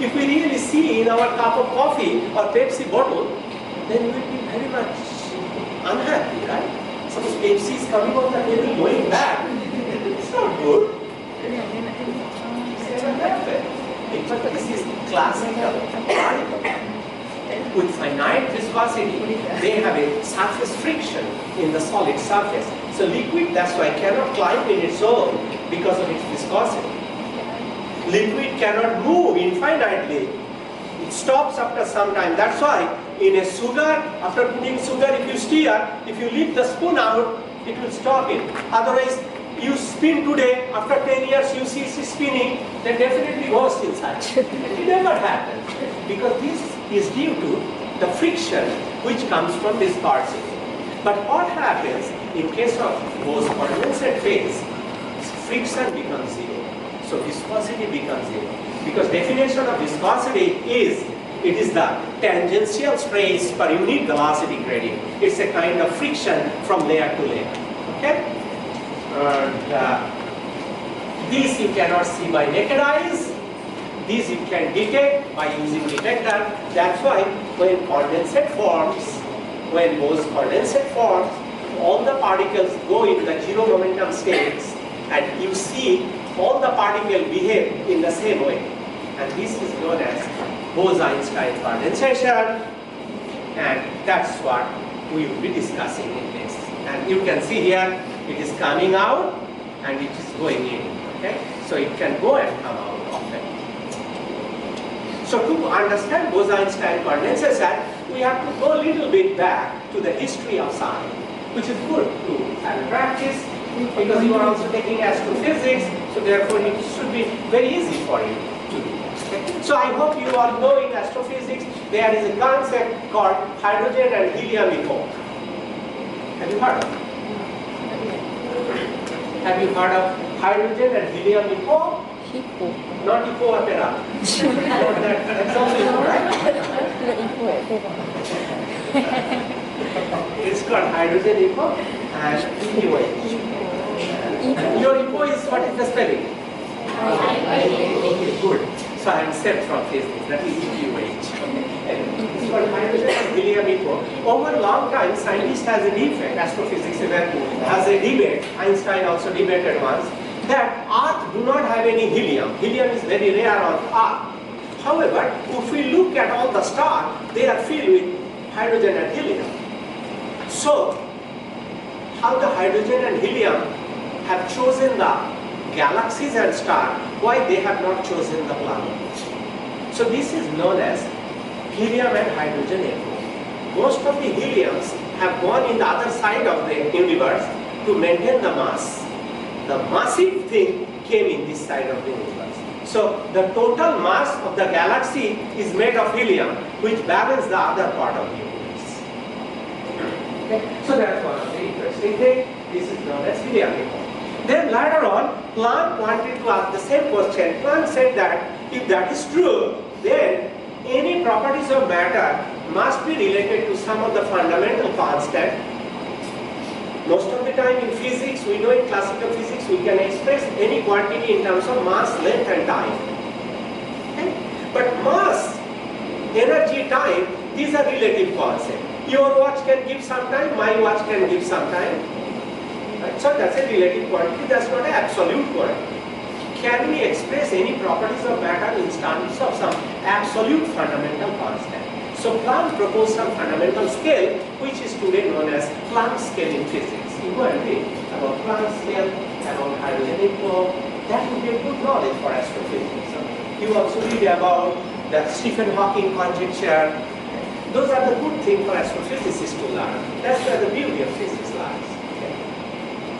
If we really see in our cup of coffee or Pepsi bottle, then we will be very much unhappy, right? Suppose Pepsi is coming on the table going back, it's not good. It's never happen. But this is classical particle. With finite viscosity, they have a surface friction in the solid surface. So liquid, that's why, cannot climb in its own because of its viscosity. Liquid cannot move infinitely. It stops after some time. That's why in a sugar, after putting sugar, if you stir, if you lift the spoon out, it will stop it. Otherwise, you spin today, after 10 years you see it spinning, then definitely goes inside. It never happens. Because this is due to the friction which comes from viscosity. But what happens in case of Bose condensate phase, friction becomes zero. So viscosity becomes zero. Because definition of viscosity is, it is the tangential stress per unit velocity gradient. It's a kind of friction from layer to layer. Okay? These you cannot see by naked eyes. These you can detect by using detector. That's why when condensate forms, when Bose condensate forms, all the particles go into the zero momentum states, and you see all the particles behave in the same way. And this is known as Bose-Einstein condensation, and that's what we will be discussing in this. And you can see here, it is coming out and it is going in. Okay? So it can go and come out of it. So to understand Bose-Einstein condensation, we have to go a little bit back to the history of science, which is good to have a practice, because you are also taking astrophysics, so therefore it should be very easy for you to do. Okay? So I hope you all know in astrophysics, there is a concept called hydrogen and helium epoch. Have you heard of it? Have you heard of hydrogen and helium epoch? Hippo. Not hippo opera. That's also hippo, right? It's called hydrogen epoch and EUH. Your hippo is, what is the spelling? Okay, good. So I am set from physics, that is EUH. It's called hydrogen and helium epoch. Over a long time, scientists has a debate, astrophysics has a debate, Einstein also debated once, that Earth do not have any helium. Helium is very rare on Earth. However, if we look at all the stars, they are filled with hydrogen and helium. So, how the hydrogen and helium have chosen the galaxies and stars, why they have not chosen the planets? So this is known as helium and hydrogen epoch. Most of the heliums have gone in the other side of the universe to maintain the mass. The massive thing came in this side of the universe. So the total mass of the galaxy is made of helium, which balances the other part of the universe. Okay? So that's one of the interesting things. This is known as helium epoch. Then later on, Planck wanted to ask the same question. Planck said that if that is true, then any properties of matter must be related to some of the fundamental constant. Most of the time in physics, we know in classical physics, we can express any quantity in terms of mass, length and time. Okay? But mass, energy, time, these are relative concepts. Your watch can give some time, my watch can give some time. Right? So that's a relative quantity, that's not an absolute quantity. Can we express any properties of matter in terms of some absolute fundamental constant? So Planck proposed some fundamental scale, which is today known as Planck scale in physics. You go and read about Planck scale, about hydrogen epoch. That would be a good knowledge for astrophysics. You also read about the Stephen Hawking conjecture. Those are the good things for astrophysicists to learn. That's where the beauty of physics lies.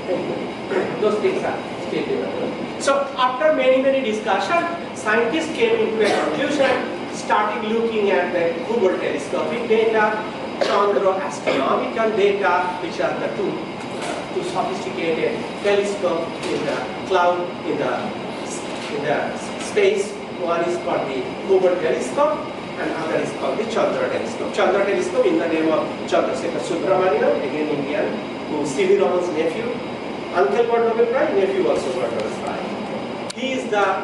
Okay. Those things are still developed. So after many discussions, scientists came into a conclusion, starting looking at the Hubble telescopic data, astronomical data, which are the two sophisticated telescopes in the cloud, in the space. One is called the Hubble telescope, and other is called the Chandra telescope. Chandra telescope in the name of Chandrasekhar Subramanian, again Indian, who is C.V. Raman's nephew, Uncle got Nobel Prize, nephew also got Nobel Prize. He is the